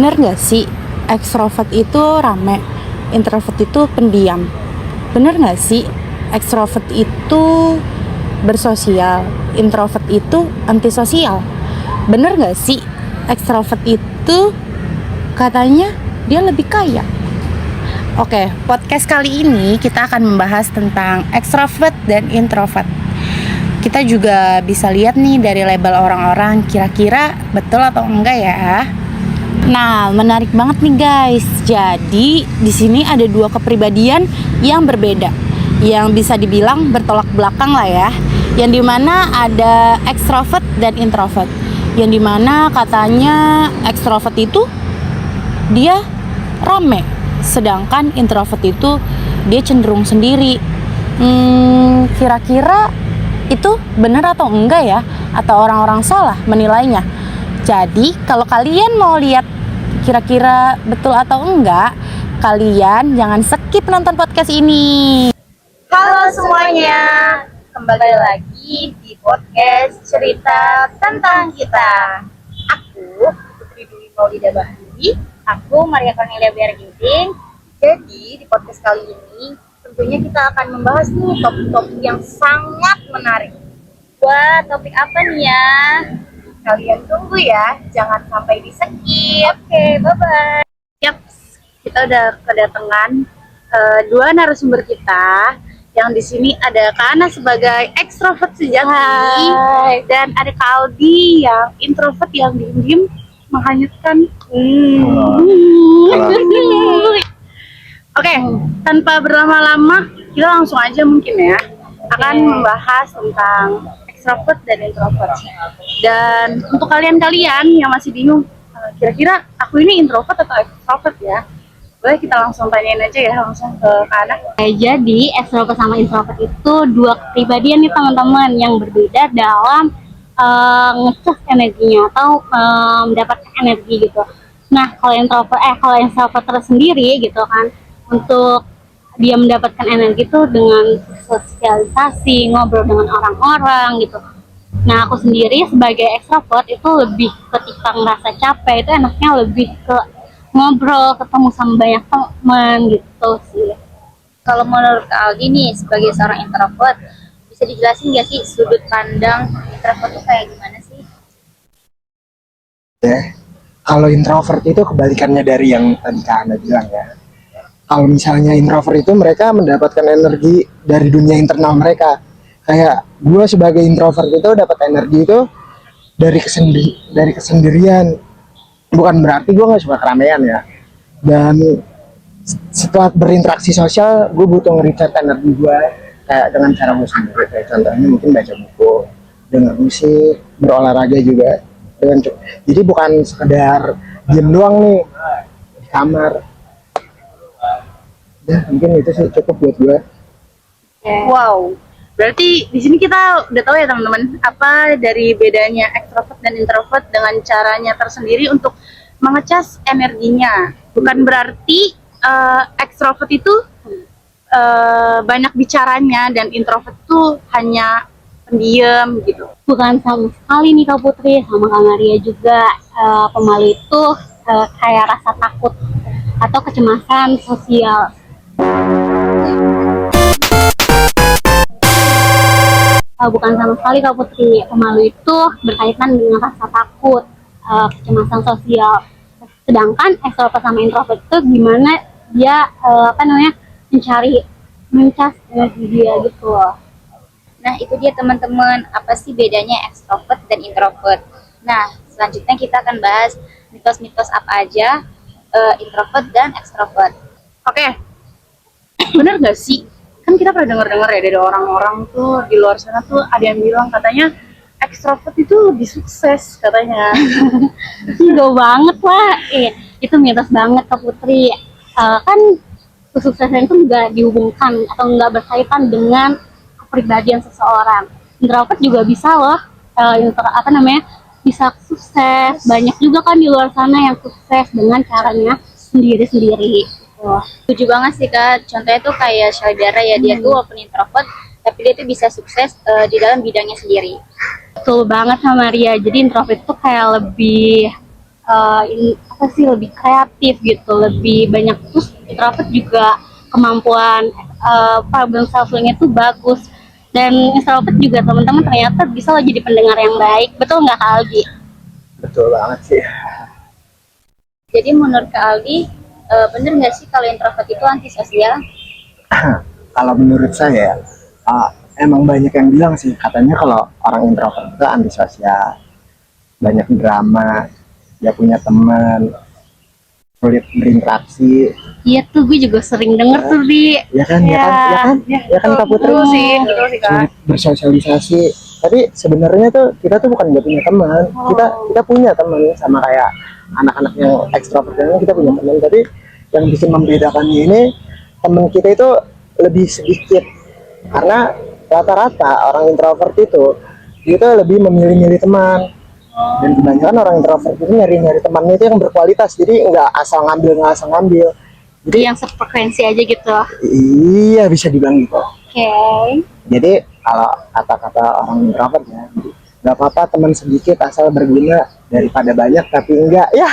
Bener gak sih ekstrovert itu rame, introvert itu pendiam? Bener gak sih ekstrovert itu bersosial, introvert itu antisosial? Bener gak sih ekstrovert itu katanya dia lebih kaya? Oke, podcast kali ini kita akan membahas tentang ekstrovert dan introvert. Kita juga bisa lihat nih dari label orang-orang, kira-kira betul atau enggak ya. Nah, menarik banget nih guys. Jadi di sini ada dua kepribadian yang berbeda, yang bisa dibilang bertolak belakang lah ya. Yang dimana ada ekstrovert dan introvert. Yang dimana katanya ekstrovert itu dia rame, sedangkan introvert itu dia cenderung sendiri. Kira-kira itu benar atau enggak ya? Atau orang-orang salah menilainya? Jadi kalau kalian mau lihat kira-kira betul atau enggak, kalian jangan skip nonton podcast ini. Halo semuanya, kembali lagi di podcast cerita tentang kita. Aku Putri Dwi Maulida Bahri, aku Maria Cornelia Biar Ginting. Jadi di podcast kali ini tentunya kita akan membahas nih topik-topik yang sangat menarik. Wah, topik apa nih ya? Kalian tunggu ya, jangan sampai di skip. Oke, bye-bye. Yaps, kita udah kedatangan dua narasumber kita. Yang di sini ada Kak Ana sebagai ekstrovert sejati. Hai. Dan ada Kak Aldi yang introvert yang diem-diem menghanyutkan. Oke, tanpa berlama-lama kita langsung aja mungkin ya akan membahas tentang ekstrovert dan introvert. Dan untuk kalian-kalian yang masih bingung, kira-kira aku ini introvert atau ekstrovert ya? Boleh kita langsung tanyain aja ya langsung ke Kak Ana. Jadi ekstrovert sama introvert itu dua kepribadian nih teman-teman yang berbeda dalam ngecas energinya atau mendapatkan energi gitu. Nah kalau introvert tersendiri gitu kan, untuk dia mendapatkan energi itu dengan sosialisasi, ngobrol dengan orang-orang gitu. Nah aku sendiri sebagai ekstrovert itu lebih ketika ngerasa capek itu enaknya lebih ke ngobrol, ketemu sama banyak teman gitu sih. Kalau menurut Kak Aldi nih sebagai seorang introvert, bisa dijelasin nggak sih sudut pandang introvert itu kayak gimana sih? Ya, kalau introvert itu kebalikannya dari yang tadi Kak Ana bilang ya. Kalau misalnya introvert itu mereka mendapatkan energi dari dunia internal mereka. Kayak gue sebagai introvert itu dapat energi itu dari kesendirian. Bukan berarti gue nggak suka keramaian ya. Dan setelah berinteraksi sosial, gue butuh nge-recharge energi gue kayak dengan cara gue sendiri. Kayak contohnya mungkin baca buku, dengar musik, berolahraga juga. Jadi bukan sekedar diam doang nih di kamar. Ya mungkin itu sih cukup buat gue. Wow, berarti di sini kita udah tahu ya teman-teman apa dari bedanya ekstrovert dan introvert dengan caranya tersendiri untuk mengecas energinya. Bukan berarti ekstrovert itu banyak bicaranya dan introvert itu hanya pendiam gitu. Bukan sama sekali nih Kak Putri, sama Kak Maria juga. Pemalu itu kayak rasa takut atau kecemasan sosial. Bukan sama sekali Kak Putri, pemalu itu berkaitan dengan rasa takut, kecemasan sosial. Sedangkan ekstrovert sama introvert itu gimana dia mencas energi dia gitu loh. Nah itu dia teman-teman, apa sih bedanya ekstrovert dan introvert. Nah selanjutnya kita akan bahas mitos-mitos apa aja introvert dan ekstrovert. Oke, bener gak sih? Kan kita pernah dengar-dengar ya dari orang-orang tuh di luar sana tuh ada yang bilang katanya ekstrovert itu lebih sukses katanya. Enggak banget lah, itu mitos banget Kak Putri. Kan kesuksesan itu nggak dihubungkan atau nggak berkaitan dengan kepribadian seseorang. Introvert juga bisa loh, bisa sukses. Banyak juga kan di luar sana yang sukses dengan caranya sendiri-sendiri. Setuju banget sih Kak, contohnya tuh kayak Shalidara ya, dia tuh walaupun introvert tapi dia tuh bisa sukses di dalam bidangnya sendiri. Betul banget sama Maria, jadi introvert itu kayak lebih apa sih, lebih kreatif gitu, lebih banyak. Terus introvert juga kemampuan problem solvingnya tuh bagus. Dan introvert juga teman-teman ternyata bisa loh jadi pendengar yang baik. Betul nggak Kak Aldi? Betul banget sih. Jadi menurut Kak Aldi, bener nggak sih kalau introvert itu antisosial? Kalau menurut saya, emang banyak yang bilang sih katanya kalau orang introvert itu antisosial, banyak drama, dia punya teman, sulit berinteraksi. Iya tuh, gue juga sering denger tuh di. Ya kan, ya kan Kak Putri. Betul sih Kak. Sulit bersosialisasi. Tapi sebenarnya tuh kita tuh bukan nggak punya teman, kita punya teman, sama kayak anak-anak yang ekstrovert ini kita punya teman. Tapi yang bikin membedakannya ini, teman kita itu lebih sedikit, karena rata-rata orang introvert itu dia tuh lebih memilih-milih teman, dan kebanyakan orang introvert itu nyari-nyari temannya itu yang berkualitas, jadi nggak asal ngambil. Jadi yang sefrekuensi aja gitu. Iya, bisa dibilang gitu. Oke. Jadi kalau kata-kata orang introvert ya, nggak apa-apa teman sedikit asal berguna daripada banyak tapi enggak. Ya.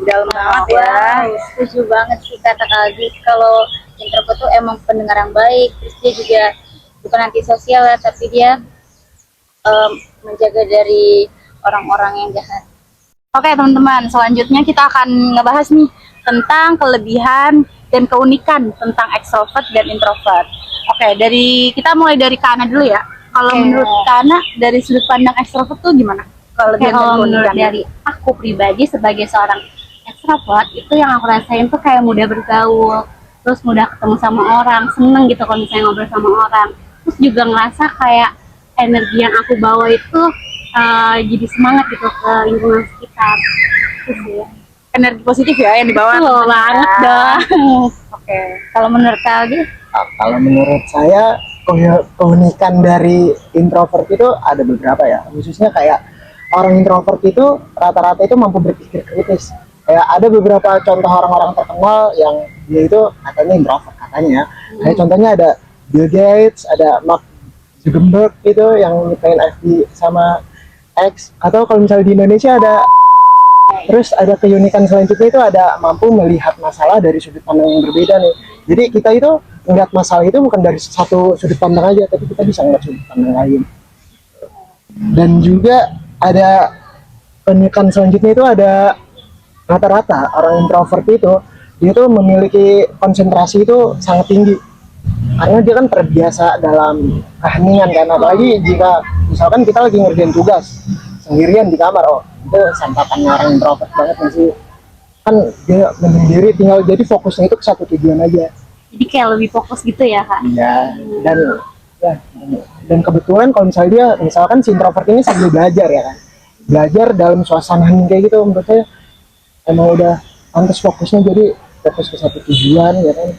Dalam banget ya. Setuju banget sih kata Kak Aldi, kalau introvert tuh emang pendengar yang baik, terus dia juga bukan antisosial ya, tapi dia menjaga dari orang-orang yang jahat. Oke teman-teman, selanjutnya kita akan ngebahas nih tentang kelebihan dan keunikan tentang ekstrovert dan introvert. Oke, kita mulai dari Kana dulu ya. Kalau menurut Kana, dari sudut pandang ekstrovert tuh gimana? Kelebihan dan Kalau menurut keunikannya? dari aku pribadi sebagai seorang ekstrovert, itu yang aku rasain tuh kayak mudah bergaul, terus mudah ketemu sama orang, seneng gitu kalau misalnya ngobrol sama orang. Terus juga ngerasa kayak energi yang aku bawa itu jadi semangat gitu ke lingkungan sekitar. Terus ya. Energi positif ya yang dibawa. Betul banget dong. Oke, kalau menurut Kak Aldi? Kalau menurut saya keunikan dari introvert itu ada beberapa ya, khususnya kayak orang introvert itu rata-rata itu mampu berpikir kritis. Kayak ada beberapa contoh orang-orang terkenal yang dia itu katanya introvert katanya. Kayak contohnya ada Bill Gates, ada Mark Zuckerberg itu yang nyiptain FB sama X, atau kalau misalnya di Indonesia ada. Terus ada keunikan selanjutnya itu ada mampu melihat masalah dari sudut pandang yang berbeda nih. Jadi kita itu melihat masalah itu bukan dari satu sudut pandang aja, tapi kita bisa melihat sudut pandang lain. Dan juga ada keunikan selanjutnya itu ada rata-rata orang introvert itu dia tuh memiliki konsentrasi itu sangat tinggi. Karena dia kan terbiasa dalam keheningan kan, apalagi jika misalkan kita lagi ngerjain tugas sendirian di kamar, itu santapannya orang introvert banget sih, kan dia menyendiri tinggal, jadi fokusnya itu ke satu tujuan aja. Jadi kayak lebih fokus gitu ya Kak. Iya, dan kebetulan kalau misalnya dia, misalkan si introvert ini sambil belajar ya kan, belajar dalam suasana hening kayak gitu, menurut saya emang udah pantas fokusnya, jadi fokus ke satu tujuan ya kan.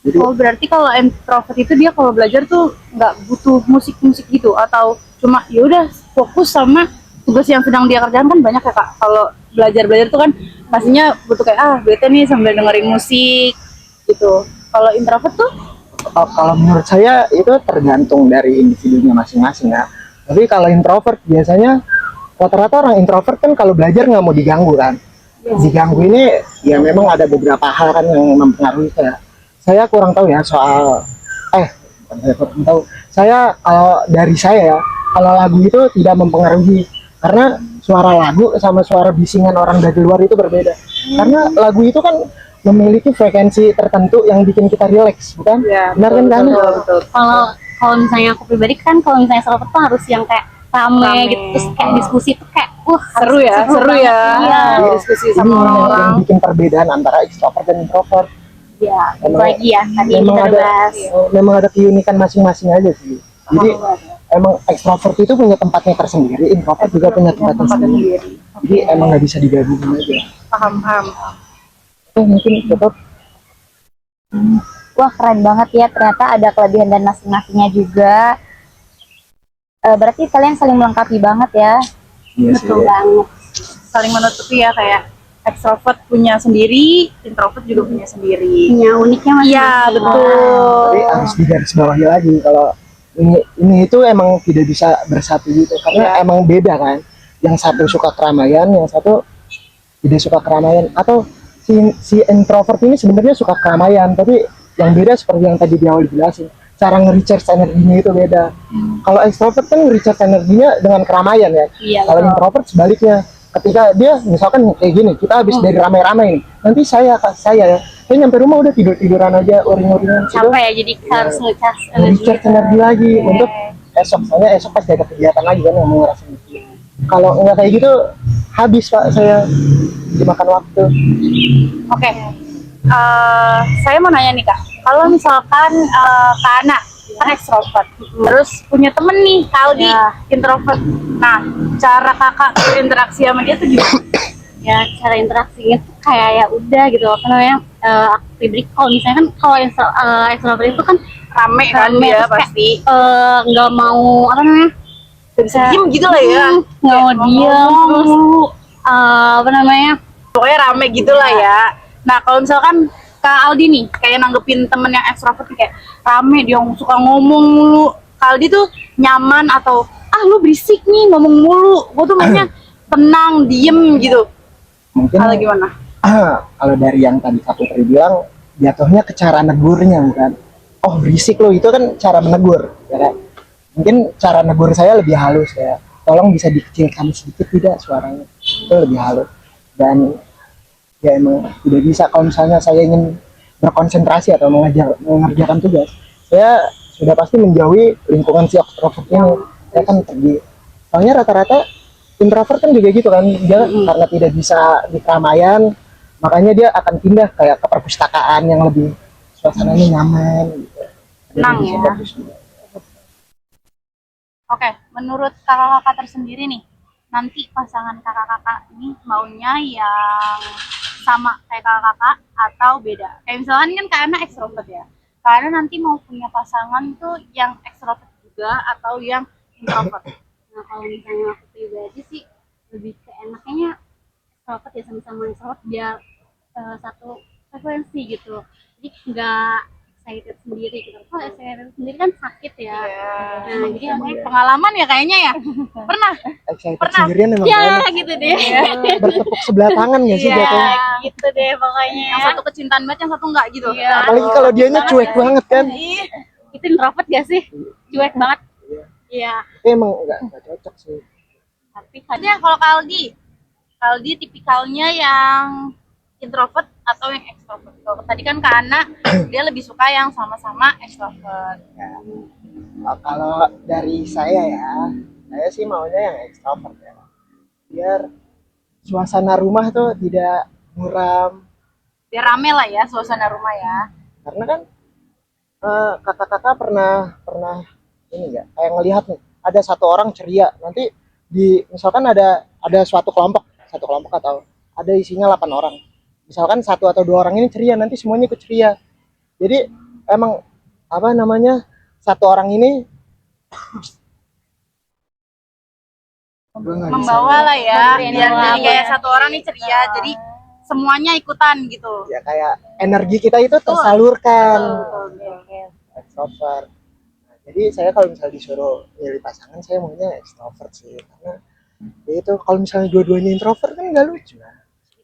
Jadi, Oh berarti kalau introvert itu dia kalau belajar tuh nggak butuh musik-musik gitu, atau cuma ya udah fokus sama tugas yang sedang dia kerjakan. Kan banyak ya Kak, kalau belajar tuh kan pastinya butuh kayak bete nih sambil dengerin musik gitu. Kalau introvert tuh kalau menurut saya itu tergantung dari individunya masing-masing ya. Tapi kalau introvert biasanya rata-rata orang introvert kan kalau belajar nggak mau diganggu kan. Diganggu ini ya memang ada beberapa hal kan yang mempengaruhi saya kurang tahu ya soal bukan saya kurang tahu. Kalau dari saya ya, kalau lagu itu tidak mempengaruhi, karena suara lagu sama suara bisingan orang dari luar itu berbeda. Karena lagu itu kan memiliki frekuensi tertentu yang bikin kita rileks, bukan? ya, Benar kan kan? betul. Kalau misalnya aku pribadi kan, kalau misalnya extrovert tuh harus yang kayak rame gitu, terus kayak diskusi tuh kayak Seru ya. Iya. Diskusi Ini sama yang orang. bikin perbedaan antara extrovert dan introvert. Ya, itu Memang- lagi ya tadi yang memang kita ada bahas. memang ada keunikan masing-masing aja sih. Jadi emang ekstrovert itu punya tempatnya tersendiri, introvert juga punya tempatnya sendiri. Jadi emang nggak bisa digabungin aja. Paham. Mungkin cukup. Wah keren banget ya, ternyata ada kelebihan dan masing-masingnya juga. Berarti kalian saling melengkapi banget ya. Iya sih. Betul banget. Saling menutupi ya, kayak ekstrovert punya sendiri, introvert juga punya sendiri. Punya uniknya masing-masing. Iya betul. Tapi harus digarisbawahi lagi kalau ini itu emang tidak bisa bersatu gitu, karena emang beda kan. yang satu suka keramaian, yang satu tidak suka keramaian, atau si introvert ini sebenarnya suka keramaian, tapi yang beda seperti yang tadi di awal dijelasin, cara nge-recharge energinya itu beda. Kalau extrovert kan nge-recharge energinya dengan keramaian ya. Iya, Kalau introvert sebaliknya, ketika dia misalkan kayak gini, kita habis dari ramai-ramai nih, nanti saya ya, nyampe rumah udah tiduran aja, uring-uringan gitu. capek ya, jadi harus ngecas energi. Recharge energi lagi untuk esok, soalnya esok pasti ada kegiatan lagi kan yang mau ngerasain itu. Kalau nggak kayak gitu, habis Pak saya dimakan waktu. Oke. Saya mau nanya nih Kak, kalau misalkan Kak Ana kan ekstrovert, terus punya temen nih Kak Aldi introvert. Nah, cara Kakak berinteraksi sama dia tuh gimana? Ya cara interaksinya tuh kayak ya udah gitu, apa namanya, aku pribadi kalau misalnya kan kalau extrovert itu kan Rame kan rame, dia terus kayak, pasti. nggak mau apa namanya, Gak bisa diem gitu lah ya. nggak mau diam, terus apa namanya, Pokoknya rame gitu lah ya. Nah, kalau misalkan Kak Aldi nih, kayak nanggepin temen yang ekstrovert nih, kayak rame, dia suka ngomong mulu. Kak Aldi tuh nyaman atau, lu berisik nih ngomong mulu. Gue tuh maunya tenang, diem gitu. Mungkin Kalau gimana? kalau dari yang tadi Kak Putri bilang, jatuhnya ke cara negurnya bukan. Oh berisik lo, itu kan cara menegur ya kan? Mungkin cara negur saya lebih halus ya, tolong bisa dikecilkan sedikit tidak suaranya, itu lebih halus. Dan ya emang tidak bisa kalau misalnya saya ingin berkonsentrasi atau mengerjakan tugas, saya sudah pasti menjauhi lingkungan si extrovert ini. Saya kan pergi, soalnya rata-rata introvert kan juga gitu kan, dia karena tidak bisa di keramaian, makanya dia akan pindah kayak ke perpustakaan yang lebih suasananya nyaman gitu. Tenang Jadi bisa ya. fokus juga. Oke, menurut kakak-kakak tersendiri nih, nanti pasangan kakak-kakak ini maunya yang sama kayak kakak-kakak atau beda? Kayak misalkan kan Kak Ana ekstrovert ya. Kak Ana nanti mau punya pasangan tuh yang ekstrovert juga atau yang introvert? nah kalau misalnya aku pribadi sih lebih ke enaknya extrovert ya, sama-sama extrovert biar satu frekuensi gitu, jadi nggak excited sendiri gitu. Kalau excited sendiri kan sakit ya. Nah jadi aku Pengalaman ya kayaknya ya? Pernah? Excited Pernah? sendirian emang ya enak. gitu deh. Bertepuk sebelah tangan nggak sih Iya. jatuhnya? Gitu deh pokoknya. Yang satu kecintaan banget, yang satu enggak gitu? Iya. Apalagi kalau dianya cuek banget kan? Ih, Itu introvert gak sih? Cuek banget. Iya. Itu emang nggak cocok sih. Tapi Maksudnya kalau Kaldi tipikalnya yang introvert atau yang extrovert? Kalau tadi kan Kak Ana dia lebih suka yang sama-sama extrovert. Kalau dari saya ya, saya sih maunya yang extrovert ya, biar suasana rumah tuh tidak muram. Biar rame lah ya suasana rumah ya. Karena kan kakak-kakak pernah ini nggak, kayak ngelihat nih ada satu orang ceria, nanti misalkan ada satu kelompok atau ada isinya 8 orang, misalkan satu atau dua orang ini ceria, nanti semuanya ikut ceria. Jadi emang apa namanya, satu orang ini Membawa lah ya. Memberi Biar energi. jadi kayak satu orang nih ceria, jadi semuanya ikutan gitu. ya kayak energi kita itu tersalurkan. Extrovert. Nah, jadi saya kalau misalnya disuruh milih pasangan, saya maunya extrovert sih, karena ya itu kalau misalnya dua-duanya introvert kan nggak lucu.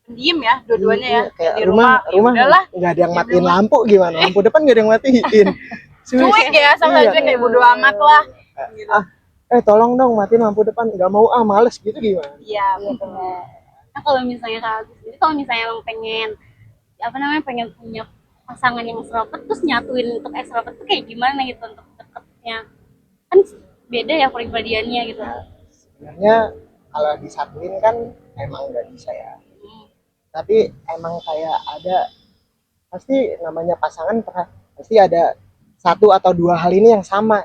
Pendiam ya dua-duanya ya. Iya, kayak Di rumah ya udahlah. nggak ada yang matiin lampu, gimana lampu depan nggak ada yang matiin. Cuek ya sama Iya. cuek kayak bodo amat lah. Tolong dong matiin lampu depan, nggak mau, males gitu gimana. Iya betul. nah kalau misalnya Kak Agus sendiri, kalau misalnya emang pengen punya pasangan yang extrovert terus nyatuin untuk extrovert tuh kayak gimana gitu untuk deketnya, kan beda ya kepribadiannya gitu. Sebenarnya kalau disatuin kan emang nggak bisa ya, tapi emang kayak ada, pasti namanya pasangan pasti ada satu atau dua hal ini yang sama.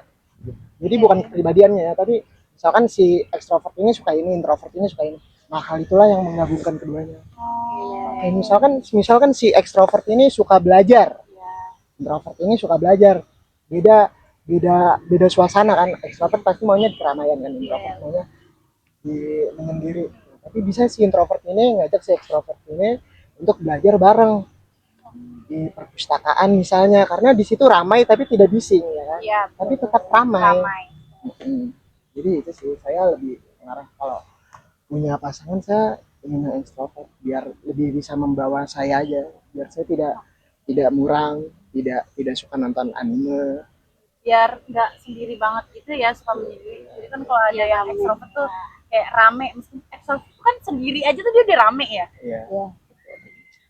Jadi bukan kepribadiannya ya, tapi misalkan si extrovert ini suka ini, introvert ini suka ini, nah hal itulah yang menggabungkan keduanya. Kayak misalkan si extrovert ini suka belajar, introvert ini suka belajar, beda suasana kan. Extrovert pasti maunya di keramaian kan, introvert maunya di menyendiri. Tapi bisa si introvert ini ngajak si extrovert ini untuk belajar bareng di perpustakaan misalnya, karena di situ ramai tapi tidak bising ya kan, Iya. tapi tetap ramai. Ramai. Jadi itu sih saya lebih mengarah kalau punya pasangan saya ingin yang ekstrovert biar lebih bisa membawa saya aja, biar saya tidak murang, tidak suka nonton anime. Biar nggak sendiri banget gitu ya, suka menyendiri. Jadi kan kalau ada yang ekstrovert tuh kayak rame, meskipun ekstrovert tuh kan sendiri aja tuh dia udah rame ya. Iya.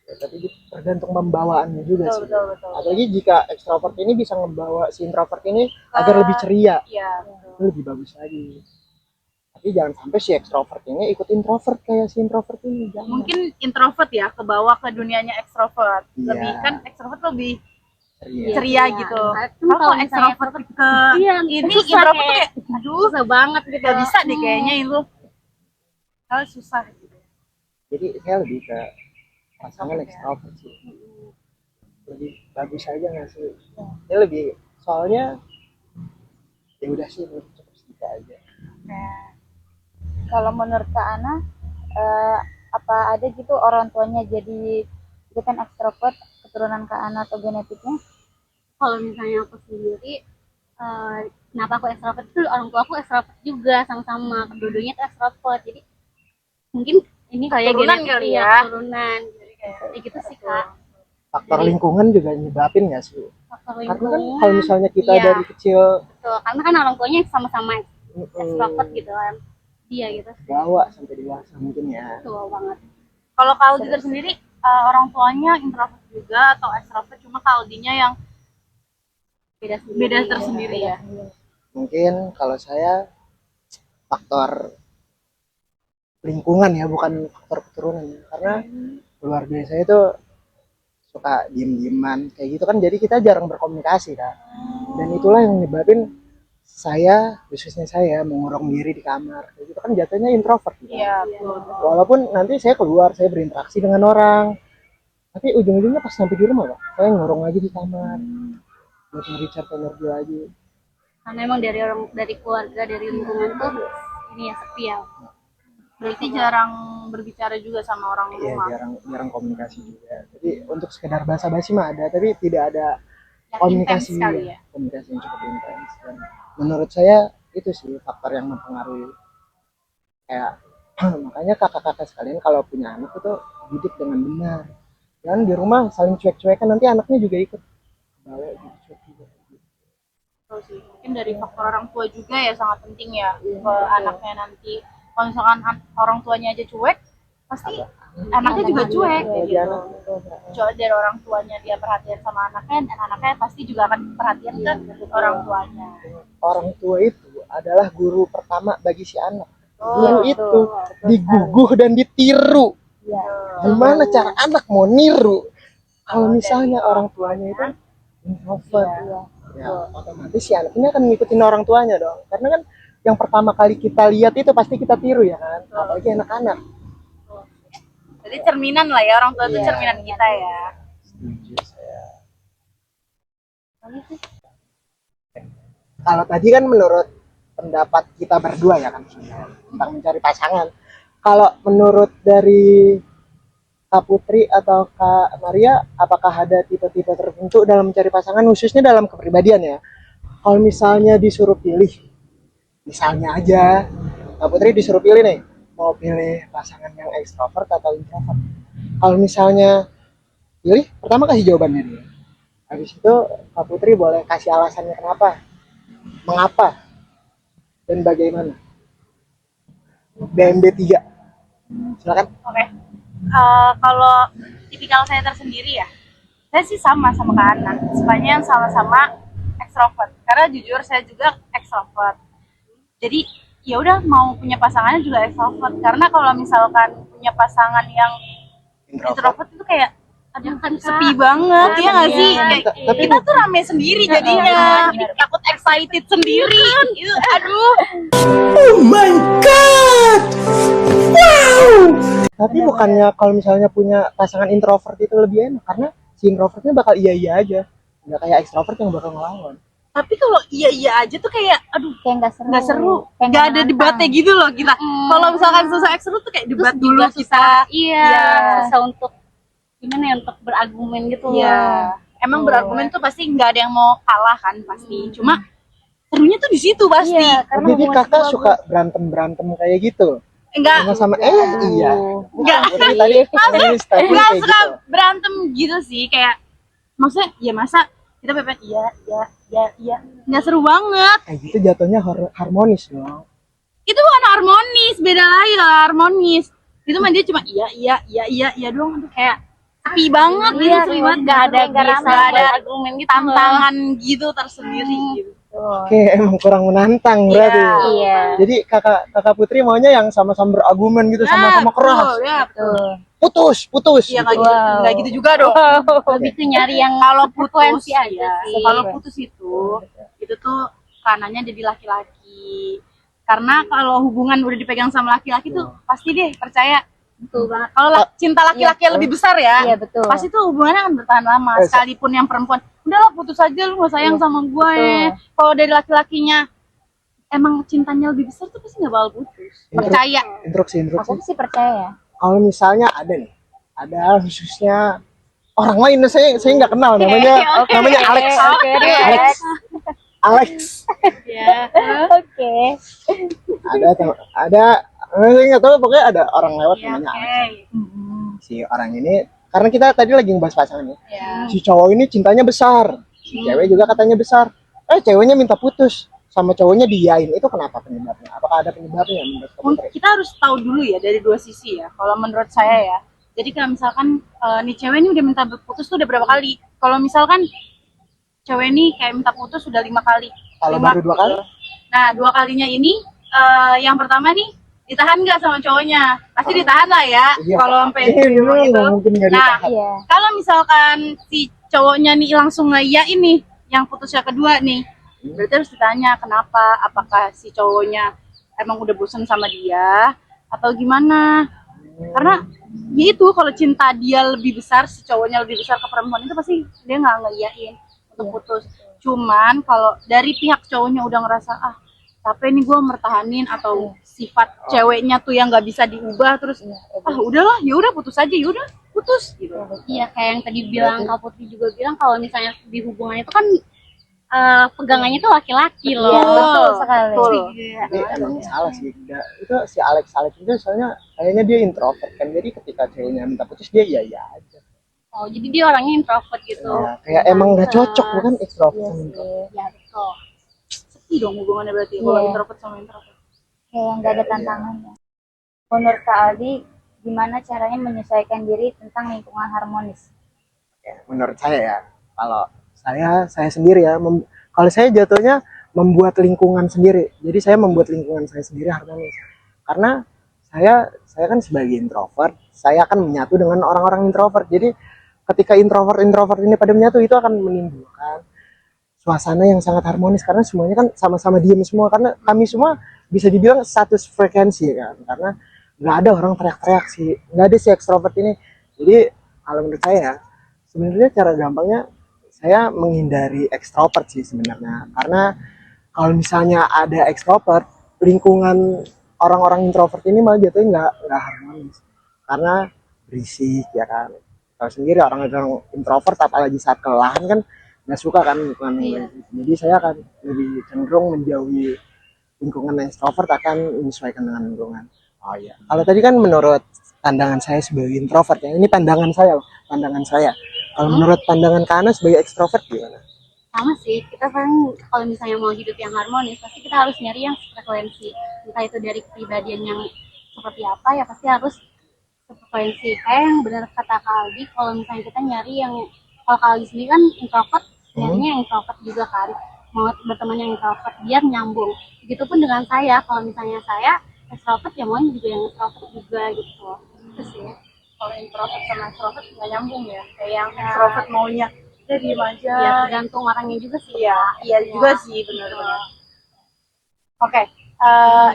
Ya, tapi tergantung pembawaannya juga Betul, sih. betul. Apalagi jika ekstrovert ini bisa membawa si introvert ini agar lebih ceria, Iya, itu lebih bagus lagi. Tapi jangan sampai si ekstrovert ini ikut introvert kayak si introvert ini. Jangan. mungkin introvert ya ke bawah ke dunianya ekstrovert. Iya. Lebih kan ekstrovert lebih Ceria. ceria gitu. Kalau ekstrovert ke ini susah introvert tuh kayak, kayak aduh susah banget gitu. gak bisa deh kayaknya itu. Kalau susah gitu. Jadi saya lebih ke pasangan ekstrovert sih. Lebih bagus aja nggak sih? Saya lebih soalnya ya udah sih cukup sedikit aja. Kalau menurut Kak Ana, apa ada gitu orang tuanya jadi itu kan ekstrovert, keturunan Kak Ana atau genetiknya? Kalau misalnya aku sendiri, kenapa aku ekstrovert itu orang tua aku ekstrovert juga sama-sama, kedua-duanya tuh ekstrovert. Jadi mungkin ini kayak Keturunan genetik kali ya, ya. keturunan. Jadi kayak gitu sih Kak. Faktor lingkungan juga nyebabin nggak sih? Faktor Karena kan lingkungan. kalau misalnya kita Iya. dari kecil Betul, karena kan orang tuanya sama-sama mm, ekstrovert gitu kan. Dia gitu. bawa sampai dewasa mungkin ya. Betul banget. Kalau Kaldi sendiri orang tuanya introvert juga atau ekstrovert, cuma Kaldinya yang beda tersendiri ya. Mungkin kalau saya faktor lingkungan ya, bukan faktor keturunan ya. Karena keluarga saya itu suka diem-dieman kayak gitu kan, jadi kita jarang berkomunikasi kan. Dan itulah yang nyebabin saya, khususnya saya, mengurung diri di kamar. Kayak gitu kan jatuhnya introvert gitu. Iya, betul. Walaupun nanti saya keluar, saya berinteraksi dengan orang, tapi ujung-ujungnya pas sampai di rumah Pak, saya ngurung lagi di kamar buat nge-recharge energi lagi. Karena emang dari keluarga, dari lingkungan tuh ini ya sepi ya. Berarti jarang berbicara juga sama orang Iya, rumah. jarang komunikasi juga. Jadi untuk sekedar basa-basi mah ada, tapi tidak ada Yang komunikasi intens sekali ya. komunikasi yang cukup intens. Dan menurut saya itu sih faktor yang mempengaruhi. Kayak makanya kakak-kakak sekalian kalau punya anak itu didik dengan benar. Dan di rumah saling cuek-cuekan, nanti anaknya juga ikut bawa gitu, cuek juga. Betul sih. Mungkin dari faktor orang tua juga ya sangat penting ya ke anaknya nanti. Kalau misalkan orang tuanya aja cuek, pasti anaknya juga cuek kayak Bagi gitu. anak Coba dari orang tuanya dia perhatian sama anaknya, dan anaknya pasti juga akan perhatian ke orang tuanya. orang tua itu adalah guru pertama bagi si anak. Oh, Guru itu diguguh dan ditiru. Gimana cara anak mau niru? Kalau misalnya orang tuanya itu introvert, ya otomatis si anak ini akan ngikutin orang tuanya dong. Karena kan yang pertama kali kita lihat itu pasti kita tiru ya kan, apalagi anak-anak. Jadi cerminan lah ya, orang tua itu Iya. cerminan kita ya. Setuju saya. Kalau tadi kan menurut pendapat kita berdua ya kan tentang mencari pasangan. Kalau menurut dari Kak Putri atau Kak Maria, apakah ada tipe-tipe tertentu dalam mencari pasangan, khususnya dalam kepribadian ya? Kalau misalnya disuruh pilih, misalnya aja Kak Putri disuruh pilih nih, mau pilih pasangan yang ekstrovert atau introvert. Kalau misalnya pilih, pertama kasih jawabannya dulu. Habis itu Kak Putri boleh kasih alasannya kenapa, mengapa, dan bagaimana. BMB 3. Silakan. Oke. Kalau tipikal saya tersendiri ya, saya sih sama Kak Ana. Sukanya yang sama-sama ekstrovert. Karena jujur saya juga ekstrovert. Jadi ya udah mau punya pasangannya juga ekstrovert. Karena kalau misalkan punya pasangan yang introvert itu kayak aduh sepi banget ya nggak sih? Kayak Tapi kita tuh rame sendiri jadinya. Jadi takut excited sendiri. Itu aduh. Tapi bukannya kalau misalnya punya pasangan introvert itu lebih enak, karena si introvertnya bakal iya-iya aja, nggak kayak ekstrovert yang bakal ngelawan. Tapi kalau iya aja tuh kayak aduh Kayak nggak seru. nggak seru, Kayak nggak ada nantang. debatnya gitu loh kita. Kalau misalkan susah ekstrovert tuh kayak debat Terus dulu juga kita. susah, iya, Iya. susah untuk gimana ya, untuk berargumen gitu loh. Iya. Emang berargumen tuh pasti nggak ada yang mau kalah kan pasti. Cuma serunya tuh di situ pasti. Iya, karena Jadi hubungan kakak itu suka berantem kayak gitu. enggak sama-sama iya. enggak Putri tadi ini statement enggak kayak suka gitu. berantem gitu sih, kayak maksudnya ya masa kita pepet iya nggak seru banget. Kayak gitu jatuhnya harmonis dong. Itu bukan harmonis, beda lagi lah harmonis. Itu mah dia cuma iya doang, tuh kayak sepi banget gitu, Iya, sepi banget, nggak ada bisa nggak ada argumen gitu tantangan gitu tersendiri gitu. Oke, emang kurang menantang berarti. Iya. Jadi kakak Putri maunya yang sama-sama berargumen gitu, sama-sama keras. Ya, betul. Putus Iya gitu. nggak gitu juga dong. lebih ke nyari yang Kalau putus frekuensi aja ya, sih. kalau putus itu tuh ranahnya jadi laki-laki. Karena kalau hubungan udah dipegang sama laki-laki tuh pasti deh percaya. Betul banget. Kalau cinta laki-laki yang lebih besar ya, Iya, betul. pasti tuh hubungannya akan bertahan lama. Sekalipun yang perempuan, udahlah putus aja, lu gak sayang sama gue ya. Kalau dari laki-lakinya emang cintanya lebih besar tuh pasti gak bakal putus. Percaya. Instruksi. Aku sih percaya. Kalau misalnya ada nih, ada khususnya orang lain, saya nggak kenal, namanya Alex. Alex. Ya. Oke. Ada saya nggak tahu, pokoknya ada orang lewat Ya, namanya oke. Alex. Si orang ini, karena kita tadi lagi ngebahas pasangan ya. Ya. Si cowok ini cintanya besar, si cewek juga katanya besar. Ceweknya minta putus sama cowoknya diain, itu kenapa penyebabnya? Apakah ada penyebabnya menurut kamu? Kita harus tahu dulu ya dari dua sisi ya. Kalau menurut saya ya. Jadi kalau misalkan nih cewek ini udah minta putus tuh udah berapa kali? Kalau misalkan cewek ini kayak minta putus sudah 5 kali. Kalau Lima- baru 2 kali? Nah 2 kalinya ini yang pertama nih ditahan nggak sama cowoknya? Pasti ditahan lah ya. Iya. Kalau sampai Iya, gitu. nggak mungkin nggak Nah ditahan. Iya. kalau misalkan si cowoknya nih langsung ngeyain nih yang putusnya kedua nih, berarti harus ditanya kenapa, apakah si cowoknya emang udah bosan sama dia atau gimana. Karena ya itu, kalau cinta dia lebih besar, si cowoknya lebih besar ke perempuan itu pasti dia nggak ngeyain untuk putus. Cuman kalau dari pihak cowoknya udah ngerasa capek nih gue mertahanin, atau sifat ceweknya tuh yang nggak bisa diubah, terus udahlah ya udah putus aja, ya udah putus gitu. Iya, kayak yang tadi bilang Kak Putri juga bilang, kalau misalnya di hubungan itu kan pegangannya itu laki-laki loh. Iya, betul sekali. Betul. Iya. Tapi emang salah sih. Itu si Alex itu soalnya kayaknya dia introvert kan. Jadi ketika ceweknya minta putus dia iya aja. Oh, jadi dia orangnya introvert gitu. Ya, kayak emang nggak cocok, bukan ekstrovert sama introvert. Ya betul. Sepi dong hubungannya berarti kalau Iya. introvert sama introvert. Kayak nggak ada tantangannya. Menurut Kak Aldi, gimana caranya menyesuaikan diri tentang lingkungan harmonis? Ya, menurut saya ya, kalau saya sendiri ya, kalau saya jatuhnya membuat lingkungan sendiri. Jadi saya membuat lingkungan saya sendiri harmonis. Karena saya kan sebagai introvert, saya akan menyatu dengan orang-orang introvert. Jadi ketika introvert ini pada menyatu, itu akan menimbulkan suasana yang sangat harmonis, karena semuanya kan sama-sama diem semua, karena kami semua bisa dibilang satu frekuensi kan, karena nggak ada orang teriak-teriak sih, nggak ada si ekstrovert ini. Jadi kalau menurut saya sebenarnya cara gampangnya saya menghindari ekstrovert sih sebenarnya, karena kalau misalnya ada ekstrovert, lingkungan orang-orang introvert ini malah jatuhnya nggak harmonis, karena berisik ya kan. Tahu sendiri orang-orang introvert apalagi saat kelelahan kan nggak suka kan lingkungan yang berisik. Jadi saya akan lebih cenderung menjauhi lingkungan extrovert, akan menyesuaikan dengan lingkungan. Oh iya. Kalau tadi kan menurut pandangan saya sebagai introvert ya, ini pandangan saya. Kalau menurut pandangan Kana sebagai extrovert gimana? Sama sih, kita kan kalau misalnya mau hidup yang harmonis, pasti kita harus nyari yang frekuensi. Entah itu dari kepribadian yang seperti apa, ya pasti harus frekuensi. Kayak yang benar kata Kak Aldi, kalau misalnya kita nyari yang, kalau Kak Aldi sendiri kan introvert, nyarinya yang introvert juga kan, mau berteman yang introvert biar nyambung. Begitupun dengan saya, kalau misalnya saya extrovert ya mau juga yang introvert juga gitu. Terus ya. Kalau introvert sama extrovert nggak nyambung ya. Kayak yang extrovert maunya udah diem aja. Ya tergantung orangnya juga sih. Iya juga sih, benar-benar. Oke,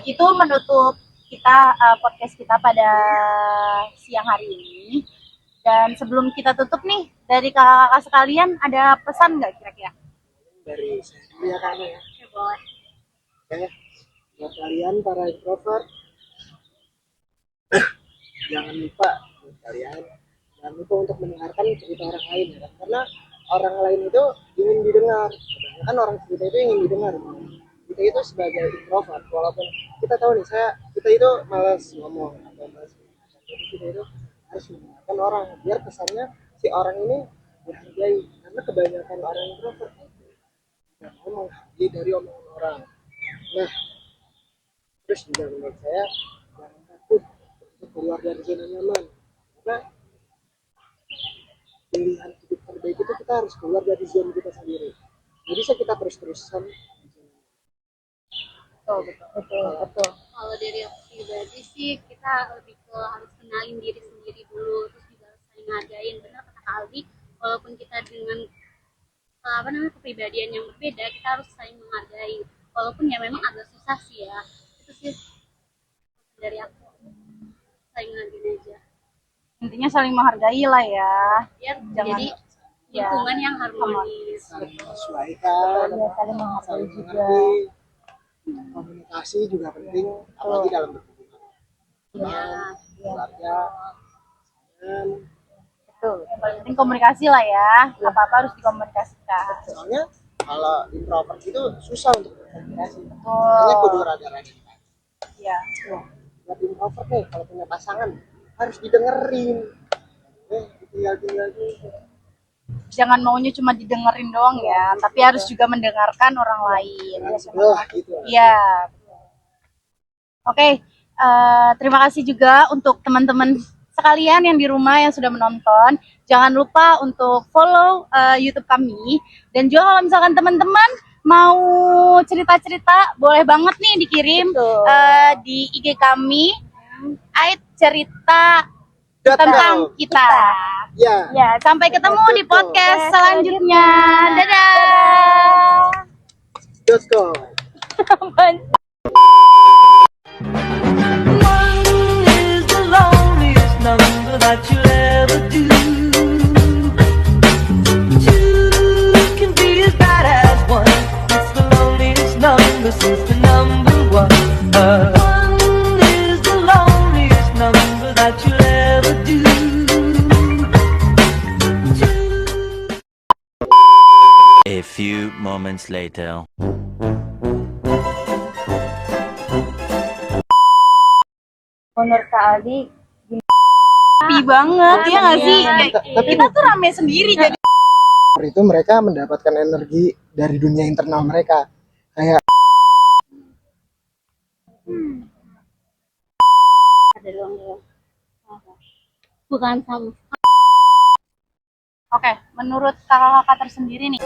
itu menutup kita podcast kita pada siang hari ini. Dan sebelum kita tutup nih, dari kakak sekalian ada pesan nggak kira-kira? Dari saya dulu ya Kana ya. Oke, boleh. Oke, buat kalian para introvert, jangan lupa untuk mendengarkan cerita orang lain ya, karena orang lain itu ingin didengar. Kebanyakan orang cerita itu ingin didengar. Jadi kita itu sebagai introvert, walaupun kita tahu nih kita itu malas ngomong atau malas, jadi kita itu harus mendengarkan orang biar kesannya si orang ini dihargai, karena kebanyakan orang introvert itu nggak mau menghargai dari omongan orang. Nah, terus juga menurut saya jangan takut untuk keluar dari zona nyaman, karena pilihan hidup terbaik itu kita harus keluar dari zona kita sendiri. Nggak bisa kita terus-terusan di zona. Betul. Kalau dari aku pribadi sih kita lebih ke harus kenalin diri sendiri dulu, terus juga harus saling hargain. Benar kata Kak Aldi, walaupun kita dengan kepribadian yang berbeda, kita harus saling menghargai. Walaupun ya memang agak susah sih ya, itu sih dari aku, saling menghargai aja. Intinya saling menghargai lah ya. Biar Jangan- jadi ya. lingkungan yang harmonis. Saling menyesuaikan, Ya, saling menghargai saling juga. mengerti, komunikasi juga penting, apalagi dalam berhubungan Ya, keluarga, pasangan. Betul. Yang paling penting komunikasi lah ya. Apa-apa harus dikomunikasikan. Soalnya kalau introvert itu susah untuk berkomunikasi, Betul. hanya kudu rada-rada. Ya. Buat introvert nih, kalau punya pasangan harus didengerin, tinggal gitu. Jangan maunya cuma didengerin doang ya, tapi harus juga mendengarkan orang lain. Wah gitu. Iya. Oke, terima kasih juga untuk teman-teman sekalian yang di rumah yang sudah menonton. Jangan lupa untuk follow YouTube kami, dan juga kalau misalkan teman-teman mau cerita-cerita boleh banget nih dikirim di IG kami @cerita tentang kita. Ya, Ya, sampai ketemu di podcast selanjutnya. Dadah. .com. One is the loneliest number that you'll ever do. Two can be as bad as one. It's the loneliest number since the number one. One is the loneliest number that you'll ever do. A few moments later. Menurut Kak Aldi, Happy banget ya nggak sih? Tapi Kita tuh rame sendiri jadi. itu mereka mendapatkan energi dari dunia internal mereka, kayak ada doang ya. Bukan sama. Oke, menurut kakak-kakak tersendiri nih,